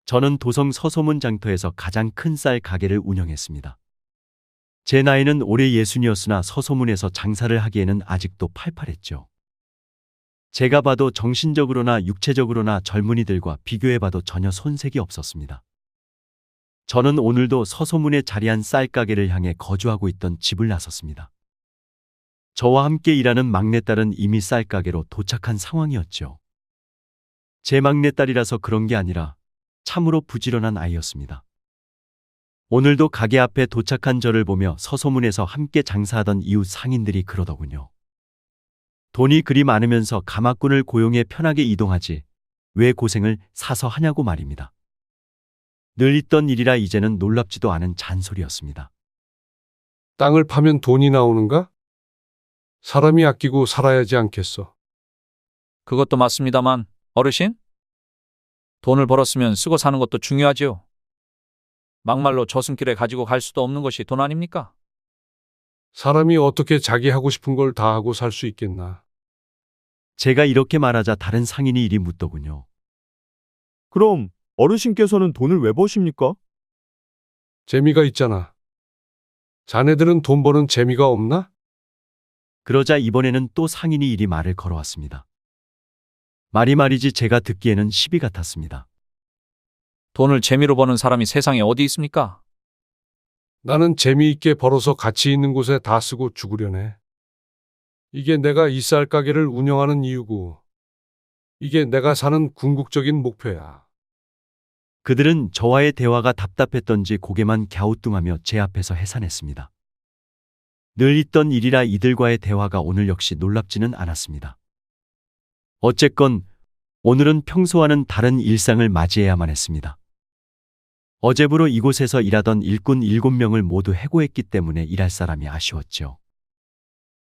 저는 도성 서소문 장터에서 가장 큰 쌀 가게를 운영했습니다. 제 나이는 올해 60이었으나 서소문에서 장사를 하기에는 아직도 팔팔했죠. 제가 봐도 정신적으로나 육체적으로나 젊은이들과 비교해봐도 전혀 손색이 없었습니다. 저는 오늘도 서소문에 자리한 쌀 가게를 향해 거주하고 있던 집을 나섰습니다. 저와 함께 일하는 막내딸은 이미 쌀 가게로 도착한 상황이었죠. 제 막내딸이라서 그런 게 아니라 참으로 부지런한 아이였습니다. 오늘도 가게 앞에 도착한 저를 보며 서소문에서 함께 장사하던 이웃 상인들이 그러더군요. 돈이 그리 많으면서 가마꾼을 고용해 편하게 이동하지 왜 고생을 사서 하냐고 말입니다. 늘 있던 일이라 이제는 놀랍지도 않은 잔소리였습니다. 땅을 파면 돈이 나오는가? 사람이 아끼고 살아야지 않겠어. 그것도 맞습니다만, 어르신? 돈을 벌었으면 쓰고 사는 것도 중요하지요. 막말로 저승길에 가지고 갈 수도 없는 것이 돈 아닙니까? 사람이 어떻게 자기 하고 싶은 걸 다 하고 살 수 있겠나. 제가 이렇게 말하자 다른 상인이 이리 묻더군요. 그럼 어르신께서는 돈을 왜 버십니까? 재미가 있잖아. 자네들은 돈 버는 재미가 없나? 그러자 이번에는 또 상인이 이리 말을 걸어왔습니다. 말이지 제가 듣기에는 시비 같았습니다. 돈을 재미로 버는 사람이 세상에 어디 있습니까? 나는 재미있게 벌어서 가치 있는 곳에 다 쓰고 죽으려네. 이게 내가 이 쌀 가게를 운영하는 이유고, 이게 내가 사는 궁극적인 목표야. 그들은 저와의 대화가 답답했던지 고개만 갸우뚱하며 제 앞에서 해산했습니다. 늘 있던 일이라 이들과의 대화가 오늘 역시 놀랍지는 않았습니다. 어쨌건 오늘은 평소와는 다른 일상을 맞이해야만 했습니다. 어제부로 이곳에서 일하던 일꾼 7명을 모두 해고했기 때문에 일할 사람이 아쉬웠죠.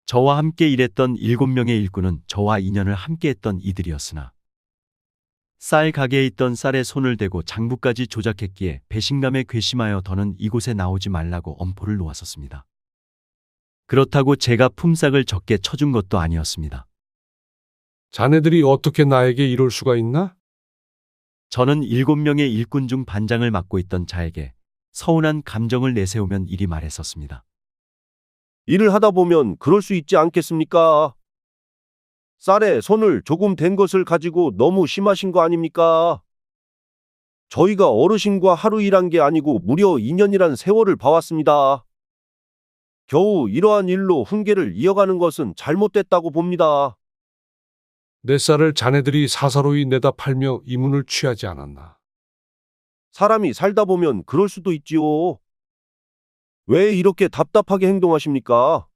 저와 함께 일했던 7명의 일꾼은 저와 인연을 함께했던 이들이었으나 쌀 가게에 있던 쌀에 손을 대고 장부까지 조작했기에 배신감에 괘씸하여 더는 이곳에 나오지 말라고 엄포를 놓았었습니다. 그렇다고 제가 품삯을 적게 쳐준 것도 아니었습니다. 자네들이 어떻게 나에게 이럴 수가 있나? 저는 7명의 일꾼 중 반장을 맡고 있던 자에게 서운한 감정을 내세우면 이리 말했었습니다. 일을 하다 보면 그럴 수 있지 않겠습니까? 쌀에 손을 조금 댄 것을 가지고 너무 심하신 거 아닙니까? 저희가 어르신과 하루 일한 게 아니고 무려 2년이란 세월을 봐왔습니다. 겨우 이러한 일로 훈계를 이어가는 것은 잘못됐다고 봅니다. 내 쌀을 자네들이 사사로이 내다 팔며 이문을 취하지 않았나. 사람이 살다 보면 그럴 수도 있지요. 왜 이렇게 답답하게 행동하십니까?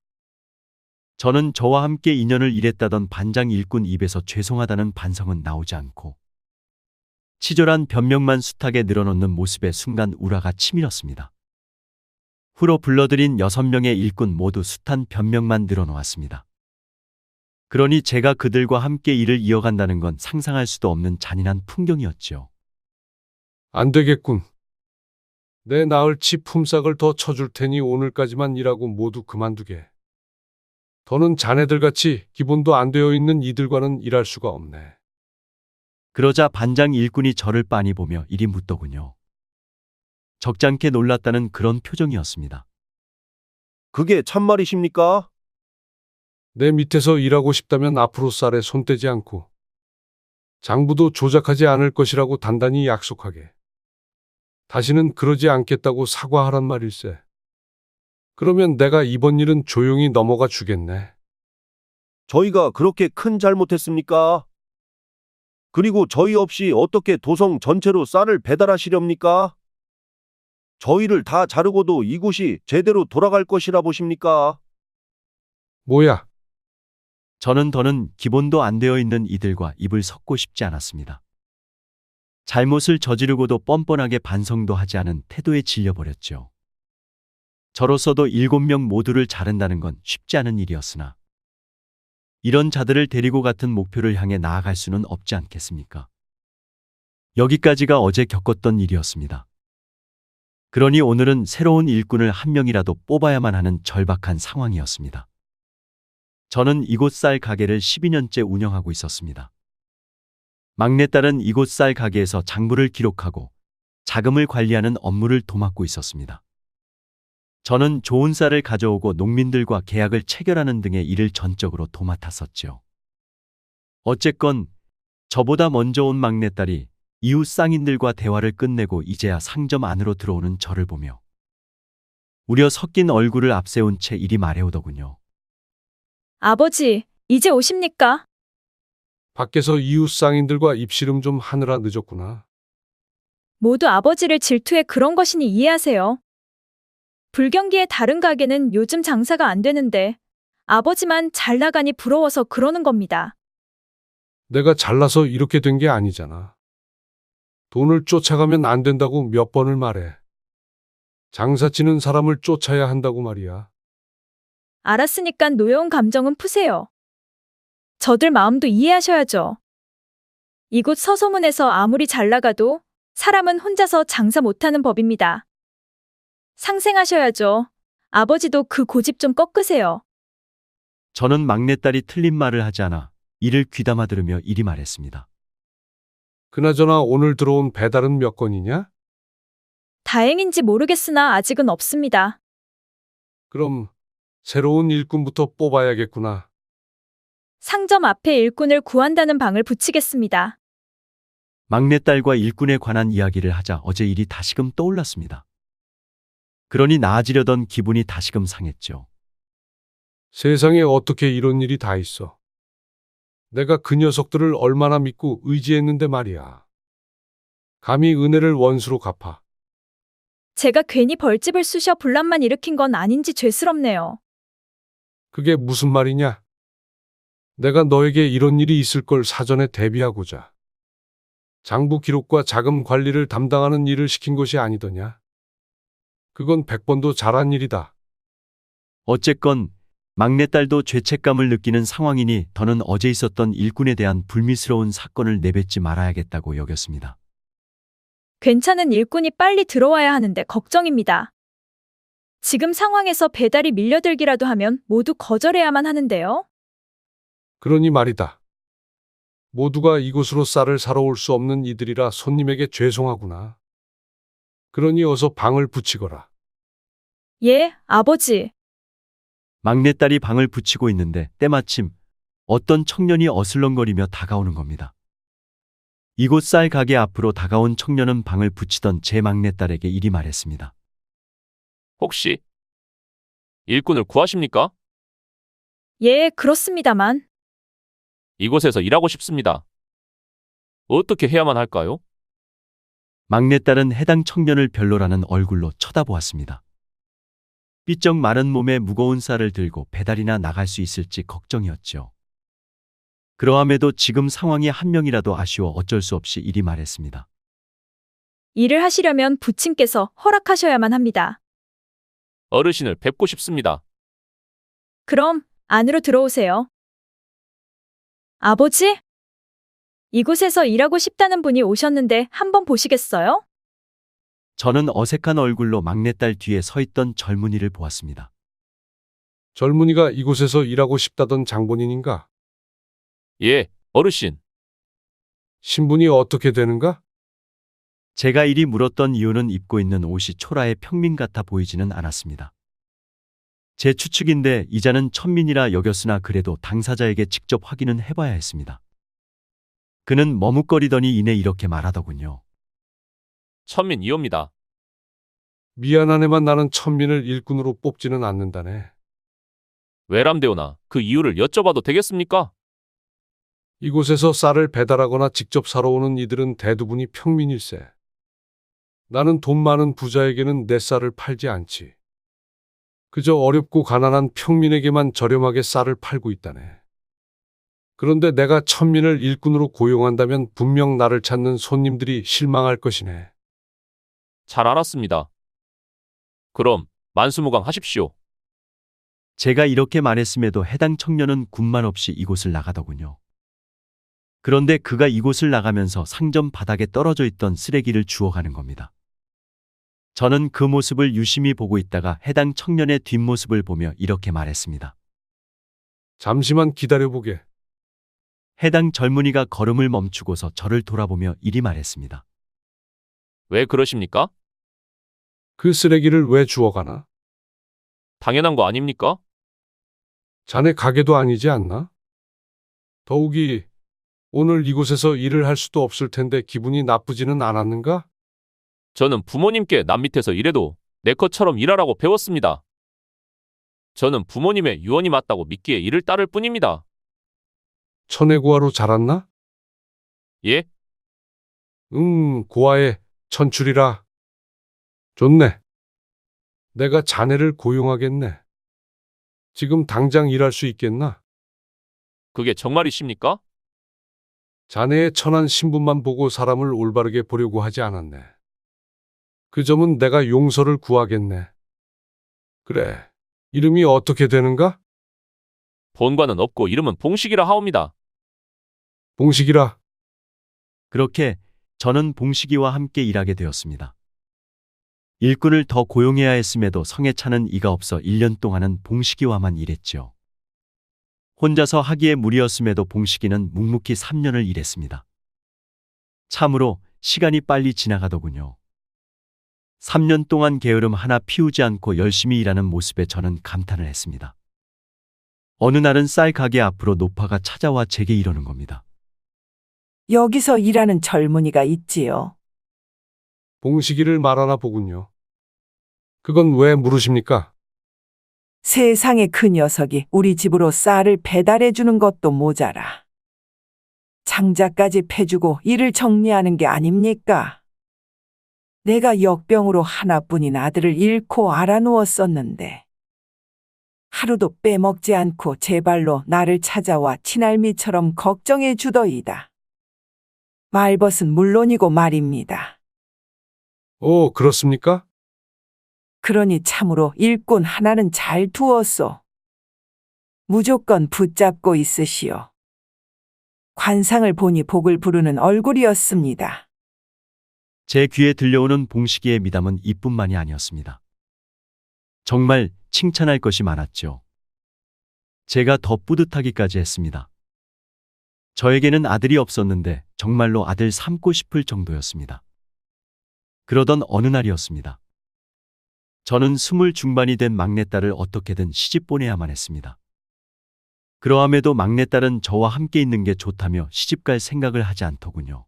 저는 저와 함께 2년을 일했다던 반장 일꾼 입에서 죄송하다는 반성은 나오지 않고 치졸한 변명만 숱하게 늘어놓는 모습에 순간 우라가 치밀었습니다. 후로 불러들인 6명의 일꾼 모두 숱한 변명만 늘어놓았습니다. 그러니 제가 그들과 함께 일을 이어간다는 건 상상할 수도 없는 잔인한 풍경이었죠. 안 되겠군. 내 나을치 품삯을 더 쳐줄 테니 오늘까지만 일하고 모두 그만두게. 더는 자네들같이 기본도 안 되어 있는 이들과는 일할 수가 없네. 그러자 반장 일꾼이 저를 빤히 보며 이리 묻더군요. 적잖게 놀랐다는 그런 표정이었습니다. 그게 참말이십니까? 내 밑에서 일하고 싶다면 앞으로 쌀에 손 떼지 않고 장부도 조작하지 않을 것이라고 단단히 약속하게. 다시는 그러지 않겠다고 사과하란 말일세. 그러면 내가 이번 일은 조용히 넘어가 주겠네. 저희가 그렇게 큰 잘못했습니까? 그리고 저희 없이 어떻게 도성 전체로 쌀을 배달하시렵니까? 저희를 다 자르고도 이곳이 제대로 돌아갈 것이라 보십니까? 뭐야? 저는 더는 기본도 안 되어 있는 이들과 입을 섞고 싶지 않았습니다. 잘못을 저지르고도 뻔뻔하게 반성도 하지 않은 태도에 질려버렸죠. 저로서도 7명 모두를 자른다는 건 쉽지 않은 일이었으나 이런 자들을 데리고 같은 목표를 향해 나아갈 수는 없지 않겠습니까? 여기까지가 어제 겪었던 일이었습니다. 그러니 오늘은 새로운 일꾼을 한 명이라도 뽑아야만 하는 절박한 상황이었습니다. 저는 이곳 쌀 가게를 12년째 운영하고 있었습니다. 막내딸은 이곳 쌀 가게에서 장부를 기록하고 자금을 관리하는 업무를 도맡고 있었습니다. 저는 좋은 쌀을 가져오고 농민들과 계약을 체결하는 등의 일을 전적으로 도맡았었지요. 어쨌건 저보다 먼저 온 막내딸이 이웃 쌍인들과 대화를 끝내고 이제야 상점 안으로 들어오는 저를 보며 우려 섞인 얼굴을 앞세운 채 이리 말해오더군요. 아버지, 이제 오십니까? 밖에서 이웃 상인들과 입씨름 좀 하느라 늦었구나. 모두 아버지를 질투해 그런 것이니 이해하세요. 불경기의 다른 가게는 요즘 장사가 안 되는데 아버지만 잘 나가니 부러워서 그러는 겁니다. 내가 잘나서 이렇게 된 게 아니잖아. 돈을 쫓아가면 안 된다고 몇 번을 말해. 장사 치는 사람을 쫓아야 한다고 말이야. 알았으니까 노여운 감정은 푸세요. 저들 마음도 이해하셔야죠. 이곳 서소문에서 아무리 잘 나가도 사람은 혼자서 장사 못하는 법입니다. 상생하셔야죠. 아버지도 그 고집 좀 꺾으세요. 저는 막내딸이 틀린 말을 하지 않아 이를 귀담아 들으며 이리 말했습니다. 그나저나 오늘 들어온 배달은 몇 건이냐? 다행인지 모르겠으나 아직은 없습니다. 그럼 새로운 일꾼부터 뽑아야겠구나. 상점 앞에 일꾼을 구한다는 방을 붙이겠습니다. 막내딸과 일꾼에 관한 이야기를 하자 어제 일이 다시금 떠올랐습니다. 그러니 나아지려던 기분이 다시금 상했죠. 세상에 어떻게 이런 일이 다 있어. 내가 그 녀석들을 얼마나 믿고 의지했는데 말이야. 감히 은혜를 원수로 갚아. 제가 괜히 벌집을 쑤셔 분란만 일으킨 건 아닌지 죄스럽네요. 그게 무슨 말이냐? 내가 너에게 이런 일이 있을 걸 사전에 대비하고자. 장부 기록과 자금 관리를 담당하는 일을 시킨 것이 아니더냐? 그건 100번도 잘한 일이다. 어쨌건 막내딸도 죄책감을 느끼는 상황이니 더는 어제 있었던 일꾼에 대한 불미스러운 사건을 내뱉지 말아야겠다고 여겼습니다. 괜찮은 일꾼이 빨리 들어와야 하는데 걱정입니다. 지금 상황에서 배달이 밀려들기라도 하면 모두 거절해야만 하는데요. 그러니 말이다. 모두가 이곳으로 쌀을 사러 올 수 없는 이들이라 손님에게 죄송하구나. 그러니 어서 방을 붙이거라. 예, 아버지. 막내딸이 방을 붙이고 있는데 때마침 어떤 청년이 어슬렁거리며 다가오는 겁니다. 이곳 쌀 가게 앞으로 다가온 청년은 방을 붙이던 제 막내딸에게 이리 말했습니다. 혹시 일꾼을 구하십니까? 예, 그렇습니다만. 이곳에서 일하고 싶습니다. 어떻게 해야만 할까요? 막내딸은 해당 청년을 별로라는 얼굴로 쳐다보았습니다. 삐쩍 마른 몸에 무거운 쌀을 들고 배달이나 나갈 수 있을지 걱정이었죠. 그러함에도 지금 상황이 한 명이라도 아쉬워 어쩔 수 없이 이리 말했습니다. 일을 하시려면 부친께서 허락하셔야만 합니다. 어르신을 뵙고 싶습니다. 그럼 안으로 들어오세요. 아버지? 이곳에서 일하고 싶다는 분이 오셨는데 한번 보시겠어요? 저는 어색한 얼굴로 막내딸 뒤에 서 있던 젊은이를 보았습니다. 젊은이가 이곳에서 일하고 싶다던 장본인인가? 예, 어르신. 신분이 어떻게 되는가? 제가 이리 물었던 이유는 입고 있는 옷이 초라해 평민 같아 보이지는 않았습니다. 제 추측인데 이자는 천민이라 여겼으나 그래도 당사자에게 직접 확인은 해봐야 했습니다. 그는 머뭇거리더니 이내 이렇게 말하더군요. 천민 이호입니다. 미안하네만 나는 천민을 일꾼으로 뽑지는 않는다네. 외람되오나 그 이유를 여쭤봐도 되겠습니까? 이곳에서 쌀을 배달하거나 직접 사러 오는 이들은 대부분이 평민일세. 나는 돈 많은 부자에게는 내 쌀을 팔지 않지. 그저 어렵고 가난한 평민에게만 저렴하게 쌀을 팔고 있다네. 그런데 내가 천민을 일꾼으로 고용한다면 분명 나를 찾는 손님들이 실망할 것이네. 잘 알았습니다. 그럼 만수무강 하십시오. 제가 이렇게 말했음에도 해당 청년은 군말 없이 이곳을 나가더군요. 그런데 그가 이곳을 나가면서 상점 바닥에 떨어져 있던 쓰레기를 주워가는 겁니다. 저는 그 모습을 유심히 보고 있다가 해당 청년의 뒷모습을 보며 이렇게 말했습니다. 잠시만 기다려보게. 해당 젊은이가 걸음을 멈추고서 저를 돌아보며 이리 말했습니다. 왜 그러십니까? 그 쓰레기를 왜 주워가나? 당연한 거 아닙니까? 자네 가게도 아니지 않나? 더욱이 오늘 이곳에서 일을 할 수도 없을 텐데 기분이 나쁘지는 않았는가? 저는 부모님께 남 밑에서 일해도 내 것처럼 일하라고 배웠습니다. 저는 부모님의 유언이 맞다고 믿기에 이를 따를 뿐입니다. 천혜고아로 자랐나? 예? 고아의 천출이라. 좋네. 내가 자네를 고용하겠네. 지금 당장 일할 수 있겠나? 그게 정말이십니까? 자네의 천한 신분만 보고 사람을 올바르게 보려고 하지 않았네. 그 점은 내가 용서를 구하겠네. 그래, 이름이 어떻게 되는가? 본관은 없고 이름은 봉식이라 하옵니다. 봉식이라. 그렇게 저는 봉식이와 함께 일하게 되었습니다. 일꾼을 더 고용해야 했음에도 성에 차는 이가 없어 1년 동안은 봉식이와만 일했지요. 혼자서 하기에 무리였음에도 봉식이는 묵묵히 3년을 일했습니다. 참으로 시간이 빨리 지나가더군요. 3년 동안 게으름 하나 피우지 않고 열심히 일하는 모습에 저는 감탄을 했습니다. 어느 날은 쌀 가게 앞으로 노파가 찾아와 제게 이러는 겁니다. 여기서 일하는 젊은이가 있지요. 봉식이를 말하나 보군요. 그건 왜 물으십니까? 세상에 그 녀석이 우리 집으로 쌀을 배달해 주는 것도 모자라. 장자까지 패주고 일을 정리하는 게 아닙니까? 내가 역병으로 하나뿐인 아들을 잃고 알아누웠었는데 하루도 빼먹지 않고 제 발로 나를 찾아와 친할미처럼 걱정해 주더이다. 말벗은 물론이고 말입니다. 오, 그렇습니까? 그러니 참으로 일꾼 하나는 잘 두었소. 무조건 붙잡고 있으시오. 관상을 보니 복을 부르는 얼굴이었습니다. 제 귀에 들려오는 봉식이의 미담은 이뿐만이 아니었습니다. 정말 칭찬할 것이 많았죠. 제가 더 뿌듯하기까지 했습니다. 저에게는 아들이 없었는데 정말로 아들 삼고 싶을 정도였습니다. 그러던 어느 날이었습니다. 저는 20 중반이 된 막내딸을 어떻게든 시집 보내야만 했습니다. 그러함에도 막내딸은 저와 함께 있는 게 좋다며 시집갈 생각을 하지 않더군요.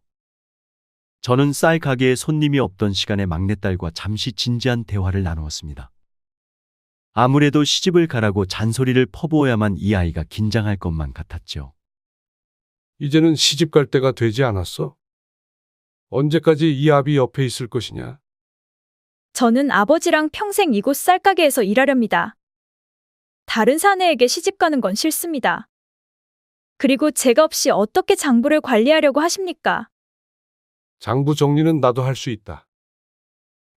저는 쌀 가게에 손님이 없던 시간에 막내딸과 잠시 진지한 대화를 나누었습니다. 아무래도 시집을 가라고 잔소리를 퍼부어야만 이 아이가 긴장할 것만 같았죠. 이제는 시집 갈 때가 되지 않았어? 언제까지 이 아비 옆에 있을 것이냐? 저는 아버지랑 평생 이곳 쌀가게에서 일하렵니다. 다른 사내에게 시집 가는 건 싫습니다. 그리고 제가 없이 어떻게 장부를 관리하려고 하십니까? 장부 정리는 나도 할 수 있다.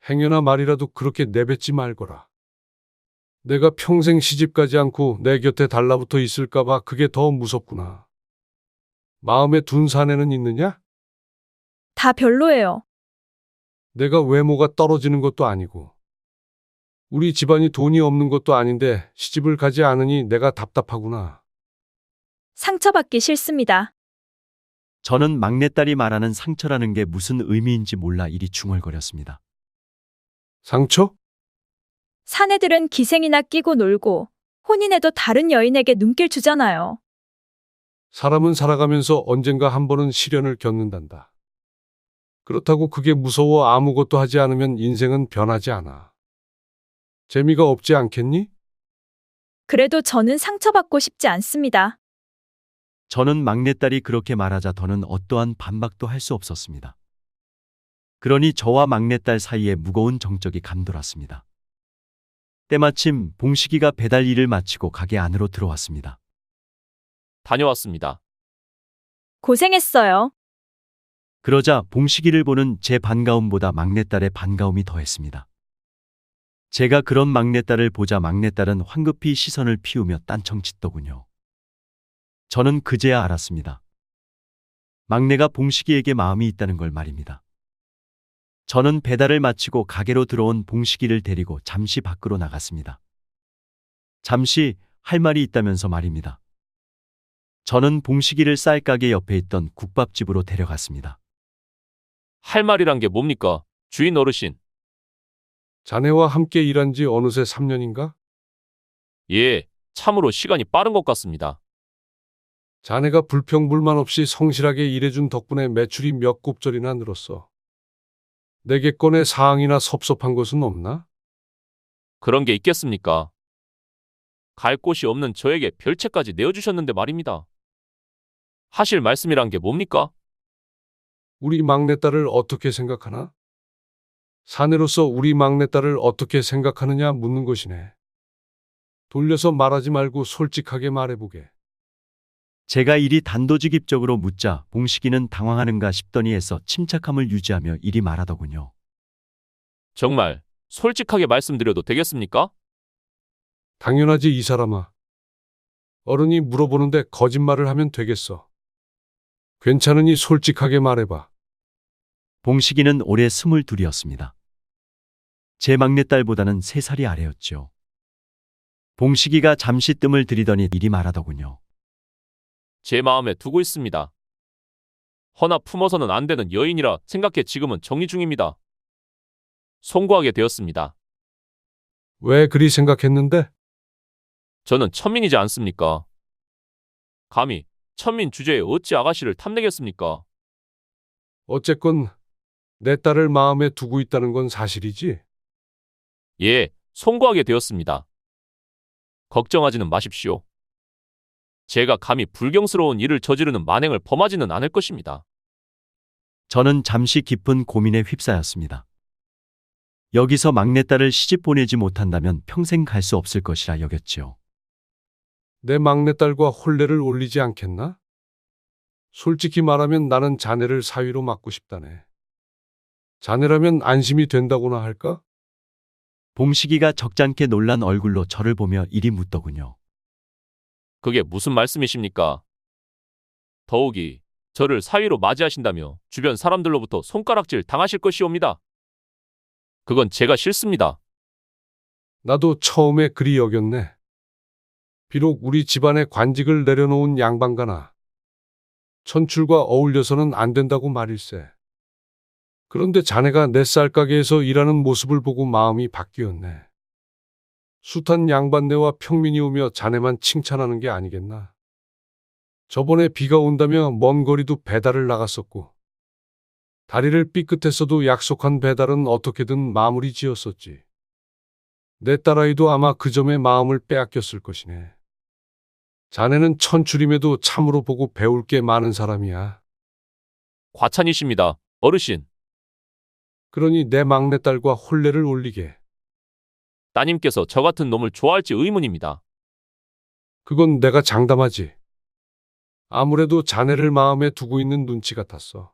행여나 말이라도 그렇게 내뱉지 말거라. 내가 평생 시집 가지 않고 내 곁에 달라붙어 있을까봐 그게 더 무섭구나. 마음에 둔 사내는 있느냐? 다 별로예요. 내가 외모가 떨어지는 것도 아니고 우리 집안이 돈이 없는 것도 아닌데 시집을 가지 않으니 내가 답답하구나. 상처받기 싫습니다. 저는 막내딸이 말하는 상처라는 게 무슨 의미인지 몰라 이리 중얼거렸습니다. 상처? 사내들은 기생이나 끼고 놀고 혼인해도 다른 여인에게 눈길 주잖아요. 사람은 살아가면서 언젠가 한 번은 시련을 겪는단다. 그렇다고 그게 무서워 아무것도 하지 않으면 인생은 변하지 않아. 재미가 없지 않겠니? 그래도 저는 상처받고 싶지 않습니다. 저는 막내딸이 그렇게 말하자 더는 어떠한 반박도 할 수 없었습니다. 그러니 저와 막내딸 사이에 무거운 정적이 감돌았습니다. 때마침 봉식이가 배달 일을 마치고 가게 안으로 들어왔습니다. 다녀왔습니다. 고생했어요. 그러자 봉식이를 보는 제 반가움보다 막내딸의 반가움이 더했습니다. 제가 그런 막내딸을 보자 막내딸은 황급히 시선을 피우며 딴청 짓더군요. 저는 그제야 알았습니다. 막내가 봉식이에게 마음이 있다는 걸 말입니다. 저는 배달을 마치고 가게로 들어온 봉식이를 데리고 잠시 밖으로 나갔습니다. 잠시 할 말이 있다면서 말입니다. 저는 봉식이를 쌀가게 옆에 있던 국밥집으로 데려갔습니다. 할 말이란 게 뭡니까? 주인 어르신, 자네와 함께 일한 지 어느새 3년인가? 예, 참으로 시간이 빠른 것 같습니다. 자네가 불평불만 없이 성실하게 일해준 덕분에 매출이 몇 곱절이나 늘었어. 내게 꺼내 사항이나 섭섭한 것은 없나? 그런 게 있겠습니까? 갈 곳이 없는 저에게 별채까지 내어주셨는데 말입니다. 하실 말씀이란 게 뭡니까? 우리 막내딸을 어떻게 생각하나? 사내로서 우리 막내딸을 어떻게 생각하느냐 묻는 것이네. 돌려서 말하지 말고 솔직하게 말해보게. 제가 이리 단도직입적으로 묻자 봉식이는 당황하는가 싶더니 애써 침착함을 유지하며 이리 말하더군요. 정말 솔직하게 말씀드려도 되겠습니까? 당연하지 이 사람아. 어른이 물어보는데 거짓말을 하면 되겠어. 괜찮으니 솔직하게 말해봐. 봉식이는 올해 22이었습니다. 제 막내딸보다는 3살이 아래였죠. 봉식이가 잠시 뜸을 들이더니 이리 말하더군요. 제 마음에 두고 있습니다. 허나 품어서는 안 되는 여인이라 생각해 지금은 정리 중입니다. 송구하게 되었습니다. 왜 그리 생각했는데? 저는 천민이지 않습니까? 감히 천민 주제에 어찌 아가씨를 탐내겠습니까? 어쨌건 내 딸을 마음에 두고 있다는 건 사실이지? 예, 송구하게 되었습니다. 걱정하지는 마십시오. 제가 감히 불경스러운 일을 저지르는 만행을 범하지는 않을 것입니다. 저는 잠시 깊은 고민에 휩싸였습니다. 여기서 막내딸을 시집 보내지 못한다면 평생 갈 수 없을 것이라 여겼지요. 내 막내딸과 혼례를 올리지 않겠나? 솔직히 말하면 나는 자네를 사위로 맡고 싶다네. 자네라면 안심이 된다고나 할까? 봉식이가 적잖게 놀란 얼굴로 저를 보며 이리 묻더군요. 그게 무슨 말씀이십니까? 더욱이 저를 사위로 맞이하신다며 주변 사람들로부터 손가락질 당하실 것이옵니다. 그건 제가 싫습니다. 나도 처음에 그리 여겼네. 비록 우리 집안의 관직을 내려놓은 양반가나 천출과 어울려서는 안 된다고 말일세. 그런데 자네가 내 쌀가게에서 일하는 모습을 보고 마음이 바뀌었네. 숱한 양반네와 평민이 오며 자네만 칭찬하는 게 아니겠나. 저번에 비가 온다며 먼 거리도 배달을 나갔었고 다리를 삐끗했어도 약속한 배달은 어떻게든 마무리 지었었지. 내 딸아이도 아마 그 점에 마음을 빼앗겼을 것이네. 자네는 천출임에도 참으로 보고 배울 게 많은 사람이야. 과찬이십니다, 어르신. 그러니 내 막내딸과 혼례를 올리게. 따님께서 저 같은 놈을 좋아할지 의문입니다. 그건 내가 장담하지. 아무래도 자네를 마음에 두고 있는 눈치 같았어.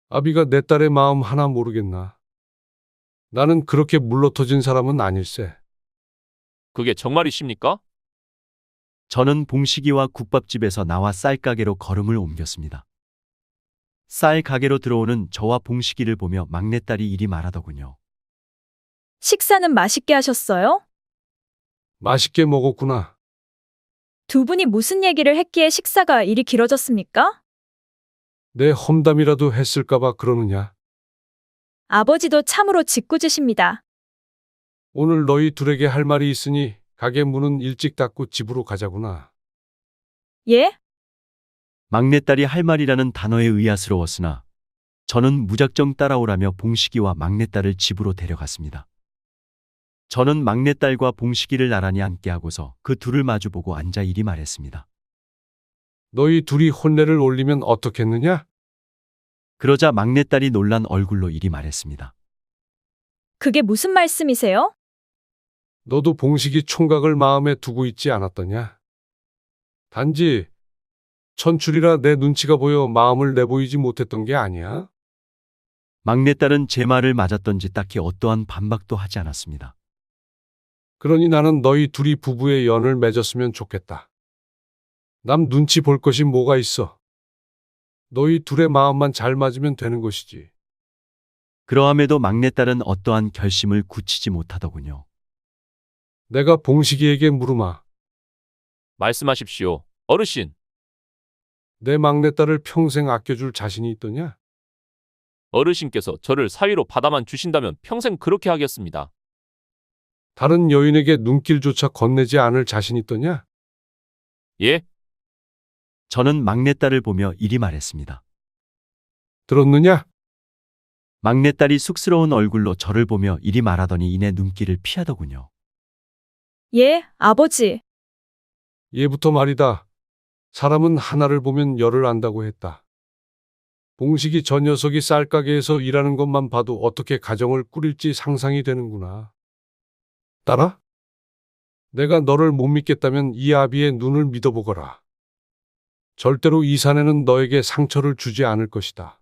아비가 내 딸의 마음 하나 모르겠나. 나는 그렇게 물러터진 사람은 아닐세. 그게 정말이십니까? 저는 봉식이와 국밥집에서 나와 쌀가게로 걸음을 옮겼습니다. 쌀 가게로 들어오는 저와 봉식이를 보며 막내딸이 이리 말하더군요. 식사는 맛있게 하셨어요? 맛있게 먹었구나. 두 분이 무슨 얘기를 했기에 식사가 이리 길어졌습니까? 내 험담이라도 했을까봐 그러느냐. 아버지도 참으로 짓궂으십니다. 오늘 너희 둘에게 할 말이 있으니 가게 문은 일찍 닫고 집으로 가자구나. 예? 막내딸이 할 말이라는 단어에 의아스러웠으나 저는 무작정 따라오라며 봉식이와 막내딸을 집으로 데려갔습니다. 저는 막내딸과 봉식이를 나란히 앉게 하고서 그 둘을 마주보고 앉아 이리 말했습니다. 너희 둘이 혼례를 올리면 어떻겠느냐? 그러자 막내딸이 놀란 얼굴로 이리 말했습니다. 그게 무슨 말씀이세요? 너도 봉식이 총각을 마음에 두고 있지 않았더냐? 단지 천출이라 내 눈치가 보여 마음을 내보이지 못했던 게 아니야? 막내딸은 제 말을 맞았던지 딱히 어떠한 반박도 하지 않았습니다. 그러니 나는 너희 둘이 부부의 연을 맺었으면 좋겠다. 남 눈치 볼 것이 뭐가 있어. 너희 둘의 마음만 잘 맞으면 되는 것이지. 그러함에도 막내딸은 어떠한 결심을 굳히지 못하더군요. 내가 봉식이에게 물으마. 말씀하십시오, 어르신. 내 막내딸을 평생 아껴줄 자신이 있더냐? 어르신께서 저를 사위로 받아만 주신다면 평생 그렇게 하겠습니다. 다른 여인에게 눈길조차 건네지 않을 자신 있더냐? 예? 저는 막내딸을 보며 이리 말했습니다. 들었느냐? 막내딸이 쑥스러운 얼굴로 저를 보며 이리 말하더니 이내 눈길을 피하더군요. 예, 아버지. 예부터 말이다. 사람은 하나를 보면 열을 안다고 했다. 봉식이 저 녀석이 쌀가게에서 일하는 것만 봐도 어떻게 가정을 꾸릴지 상상이 되는구나. 딸아? 내가 너를 못 믿겠다면 이 아비의 눈을 믿어보거라. 절대로 이 사내는 너에게 상처를 주지 않을 것이다.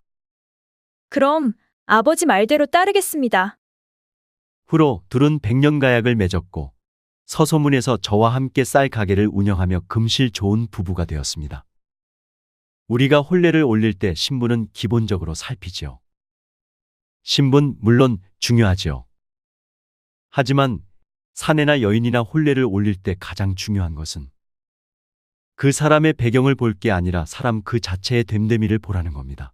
그럼 아버지 말대로 따르겠습니다. 후로 둘은 백년가약을 맺었고 서소문에서 저와 함께 쌀 가게를 운영하며 금실 좋은 부부가 되었습니다. 우리가 혼례를 올릴 때 신부는 기본적으로 살피지요. 신분 물론 중요하지요. 하지만 사내나 여인이나 혼례를 올릴 때 가장 중요한 것은 그 사람의 배경을 볼 게 아니라 사람 그 자체의 됨됨이를 보라는 겁니다.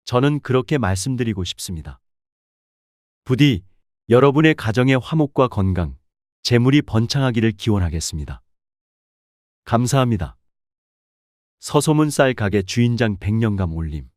저는 그렇게 말씀드리고 싶습니다. 부디 여러분의 가정의 화목과 건강, 재물이 번창하기를 기원하겠습니다. 감사합니다. 서소문 쌀 가게 주인장 백년감 올림.